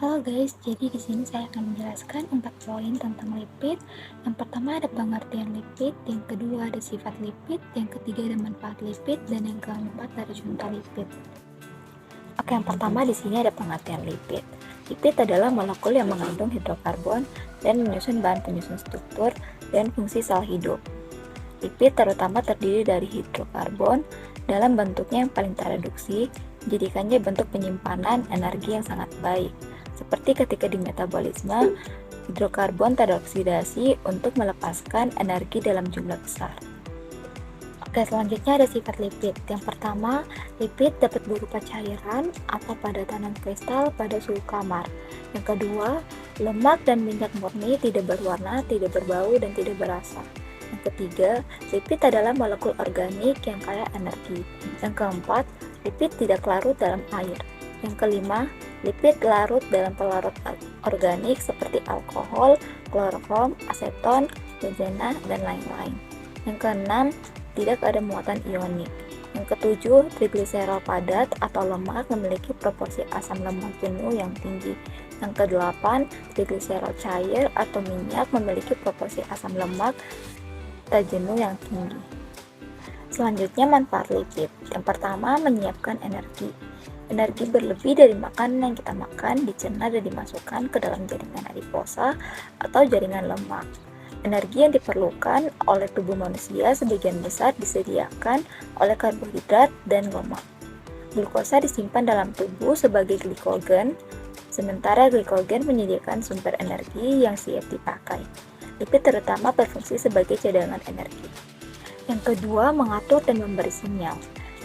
Halo guys, jadi di sini saya akan menjelaskan 4 poin tentang lipid. Yang pertama ada pengertian lipid, yang kedua ada sifat lipid, yang ketiga ada manfaat lipid, dan yang keempat ada contoh lipid. Oke, yang pertama di sini ada pengertian lipid. Lipid adalah molekul yang mengandung hidrokarbon dan menyusun bahan penyusun struktur dan fungsi sel hidup. Lipid terutama terdiri dari hidrokarbon dalam bentuknya yang paling tereduksi, menjadikannya bentuk penyimpanan energi yang sangat baik. Seperti ketika di metabolisme, hidrokarbon teroksidasi untuk melepaskan energi dalam jumlah besar. Oke, selanjutnya ada sifat lipid. Yang pertama, lipid dapat berupa cairan atau padatan kristal pada suhu kamar. Yang kedua, lemak dan minyak murni tidak berwarna, tidak berbau, dan tidak berasa. Yang ketiga, lipid adalah molekul organik yang kaya energi. Yang keempat, lipid tidak larut dalam air. Yang kelima, lipid larut dalam pelarut organik seperti alkohol, kloroform, aseton, benzena, dan lain-lain. Yang keenam, tidak ada muatan ionik. Yang ketujuh, trigliserol padat atau lemak memiliki proporsi asam lemak jenuh yang tinggi. Yang kedelapan, trigliserol cair atau minyak memiliki proporsi asam lemak tak jenuh yang tinggi. Selanjutnya, manfaat lipid. Yang pertama, menyiapkan energi. Energi berlebih dari makanan yang kita makan dicerna dan dimasukkan ke dalam jaringan adiposa atau jaringan lemak. Energi yang diperlukan oleh tubuh manusia sebagian besar disediakan oleh karbohidrat dan lemak. Glukosa disimpan dalam tubuh sebagai glikogen, sementara glikogen menyediakan sumber energi yang siap dipakai. Lipid terutama berfungsi sebagai cadangan energi. Yang kedua, mengatur dan memberi sinyal.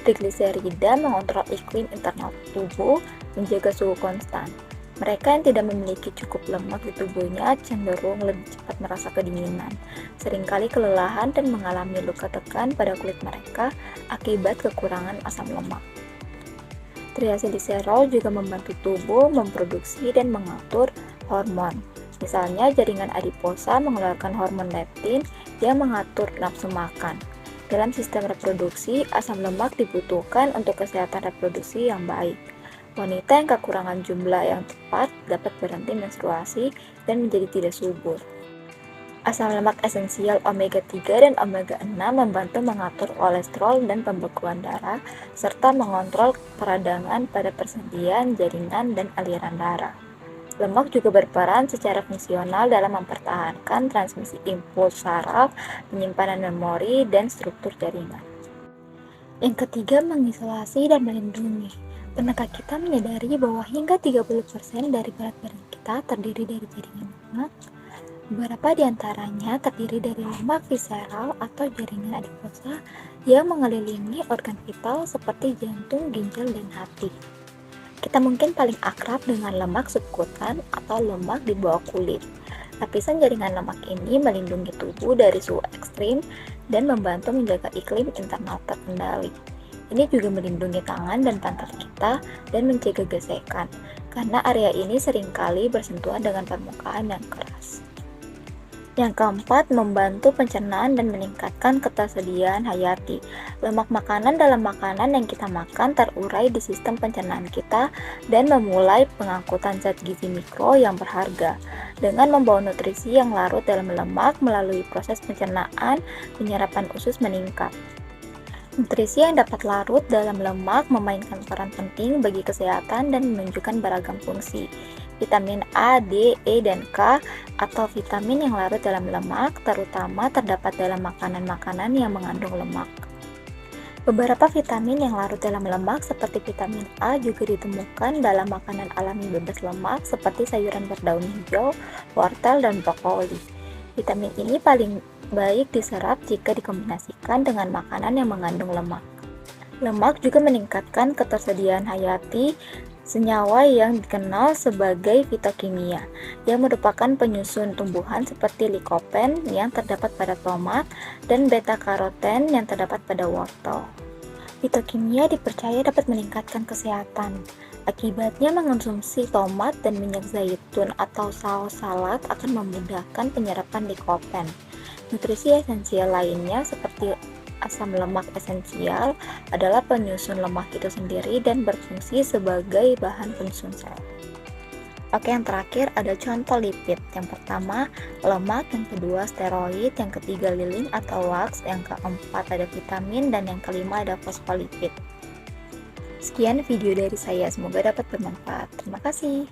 Trigliserida mengontrol iklim internal tubuh, menjaga suhu konstan. Mereka yang tidak memiliki cukup lemak di tubuhnya cenderung lebih cepat merasa kedinginan, seringkali kelelahan dan mengalami luka tekan pada kulit mereka akibat kekurangan asam lemak. Triacylglycerol juga membantu tubuh memproduksi dan mengatur hormon. Misalnya, jaringan adiposa mengeluarkan hormon leptin yang mengatur nafsu makan. Dalam sistem reproduksi, asam lemak dibutuhkan untuk kesehatan reproduksi yang baik. Wanita yang kekurangan jumlah yang tepat dapat berhenti menstruasi dan menjadi tidak subur. Asam lemak esensial omega 3 dan omega 6 membantu mengatur kolesterol dan pembekuan darah, serta mengontrol peradangan pada persendian, jaringan, dan aliran darah. Lemak juga berperan secara fungsional dalam mempertahankan transmisi impuls saraf, penyimpanan memori, dan struktur jaringan. Yang ketiga, mengisolasi dan melindungi. Pernahkah kita menyadari bahwa hingga 30% dari berat badan kita terdiri dari jaringan lemak? Beberapa di antaranya terdiri dari lemak visceral atau jaringan adiposa yang mengelilingi organ vital seperti jantung, ginjal, dan hati. Kita mungkin paling akrab dengan lemak subkutan atau lemak di bawah kulit. Lapisan jaringan lemak ini melindungi tubuh dari suhu ekstrim dan membantu menjaga iklim internal terkendali. Ini juga melindungi tangan dan pantat kita dan mencegah gesekan, karena area ini seringkali bersentuhan dengan permukaan yang keras. Yang keempat, membantu pencernaan dan meningkatkan ketersediaan hayati. Lemak makanan dalam makanan yang kita makan terurai di sistem pencernaan kita dan memulai pengangkutan zat gizi mikro yang berharga. Dengan membawa nutrisi yang larut dalam lemak melalui proses pencernaan, penyerapan usus meningkat. Nutrisi yang dapat larut dalam lemak memainkan peran penting bagi kesehatan dan menunjukkan beragam fungsi. Vitamin A, D, E, dan K atau vitamin yang larut dalam lemak terutama terdapat dalam makanan-makanan yang mengandung lemak. Beberapa vitamin yang larut dalam lemak seperti vitamin A juga ditemukan dalam makanan alami bebas lemak seperti sayuran berdaun hijau, wortel, dan brokoli. Vitamin ini paling baik diserap jika dikombinasikan dengan makanan yang mengandung lemak. Lemak juga meningkatkan ketersediaan hayati senyawa yang dikenal sebagai fitokimia, yang merupakan penyusun tumbuhan seperti likopen yang terdapat pada tomat dan beta-karoten yang terdapat pada wortel. Fitokimia dipercaya dapat meningkatkan kesehatan. Akibatnya, mengonsumsi tomat dan minyak zaitun atau saus salad akan memudahkan penyerapan likopen. Nutrisi esensial lainnya seperti asam lemak esensial adalah penyusun lemak itu sendiri dan berfungsi sebagai bahan penyusun sel. Oke, yang terakhir ada contoh lipid. Yang pertama, lemak, yang kedua steroid, yang ketiga lilin atau wax, yang keempat ada vitamin, dan yang kelima ada fosfolipid. Sekian video dari saya, semoga dapat bermanfaat. Terima kasih.